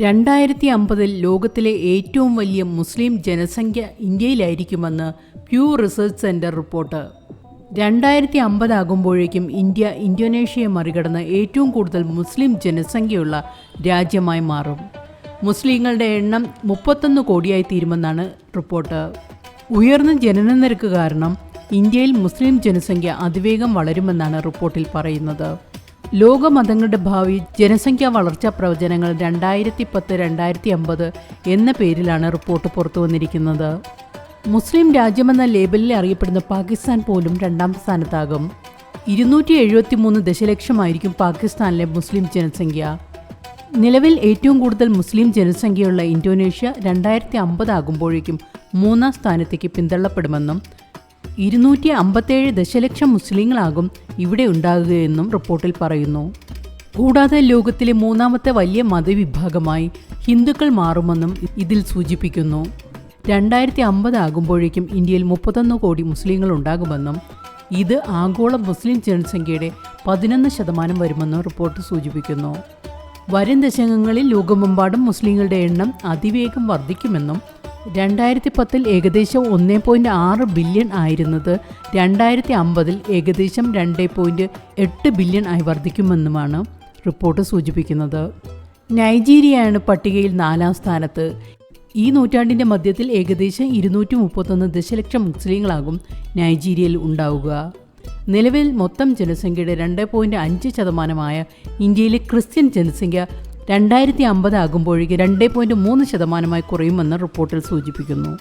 2050 ലോകത്തിലെ ഏറ്റവും വലിയ മുസ്ലിം ജനസംഖ്യ ഇന്ത്യയിലായിരിക്കുമെന്ന് പ്യൂ റിസർച്ച് സെൻറ്റർ റിപ്പോർട്ട്. 2050 ആകുമ്പോഴേക്കും ഇന്ത്യ ഇന്തോനേഷ്യയെ മറികടന്ന് ഏറ്റവും കൂടുതൽ മുസ്ലിം ജനസംഖ്യയുള്ള രാജ്യമായി മാറും. മുസ്ലിങ്ങളുടെ എണ്ണം 31 കോടിയായി തീരുമെന്നാണ് റിപ്പോർട്ട്. ഉയർന്ന ജനനനിരക്ക് കാരണം ഇന്ത്യയിൽ മുസ്ലിം ജനസംഖ്യ അതിവേഗം വളരുമെന്നാണ് റിപ്പോർട്ടിൽ പറയുന്നത്. ലോകമതങ്ങളുടെ ഭാവി ജനസംഖ്യാ വളർച്ചാ പ്രവചനങ്ങൾ 2010-2050 എന്ന പേരിലാണ് റിപ്പോർട്ട് പുറത്തുവന്നിരിക്കുന്നത്. മുസ്ലിം രാജ്യമെന്ന ലേബലിൽ അറിയപ്പെടുന്ന പാകിസ്ഥാൻ പോലും 2ാം സ്ഥാനത്താകും. 273 ദശലക്ഷമായിരിക്കും പാകിസ്ഥാനിലെ മുസ്ലിം ജനസംഖ്യ. നിലവിൽ ഏറ്റവും കൂടുതൽ മുസ്ലിം ജനസംഖ്യയുള്ള ഇന്തോനേഷ്യ 2050 ആകുമ്പോഴേക്കും 3ാം സ്ഥാനത്തേക്ക് പിന്തള്ളപ്പെടുമെന്നും 257 ദശലക്ഷം മുസ്ലിങ്ങളാകും ഇവിടെ ഉണ്ടാകുകയെന്നും റിപ്പോർട്ടിൽ പറയുന്നു. കൂടാതെ ലോകത്തിലെ 3ാമത്തെ വലിയ മതവിഭാഗമായി ഹിന്ദുക്കൾ മാറുമെന്നും ഇതിൽ സൂചിപ്പിക്കുന്നു. 2050 ആകുമ്പോഴേക്കും ഇന്ത്യയിൽ 31 കോടി മുസ്ലിങ്ങൾ ഉണ്ടാകുമെന്നും ഇത് ആഗോള മുസ്ലിം ജനസംഖ്യയുടെ 11% വരുമെന്നും റിപ്പോർട്ട് സൂചിപ്പിക്കുന്നു. വരും ദശകങ്ങളിൽ ലോകമെമ്പാടും മുസ്ലിങ്ങളുടെ എണ്ണം അതിവേഗം വർദ്ധിക്കുമെന്നും 2010 ഏകദേശം 1.6 ബില്യൺ ആയിരുന്നത് 2050 ഏകദേശം 2.8 ബില്യൺ ആയി വർദ്ധിക്കുമെന്നുമാണ് റിപ്പോർട്ട് സൂചിപ്പിക്കുന്നത്. നൈജീരിയയാണ് പട്ടികയിൽ 4ാം സ്ഥാനത്ത്. ഈ നൂറ്റാണ്ടിൻ്റെ മധ്യത്തിൽ ഏകദേശം 231 ദശലക്ഷം മുസ്ലിങ്ങളാകും നൈജീരിയയിൽ ഉണ്ടാവുക. നിലവിൽ മൊത്തം ജനസംഖ്യയുടെ 2.5% ഇന്ത്യയിലെ ക്രിസ്ത്യൻ ജനസംഖ്യ 2050 ആകുമ്പോഴേക്ക് 2.3% കുറയുമെന്ന് റിപ്പോർട്ടിൽ സൂചിപ്പിക്കുന്നു.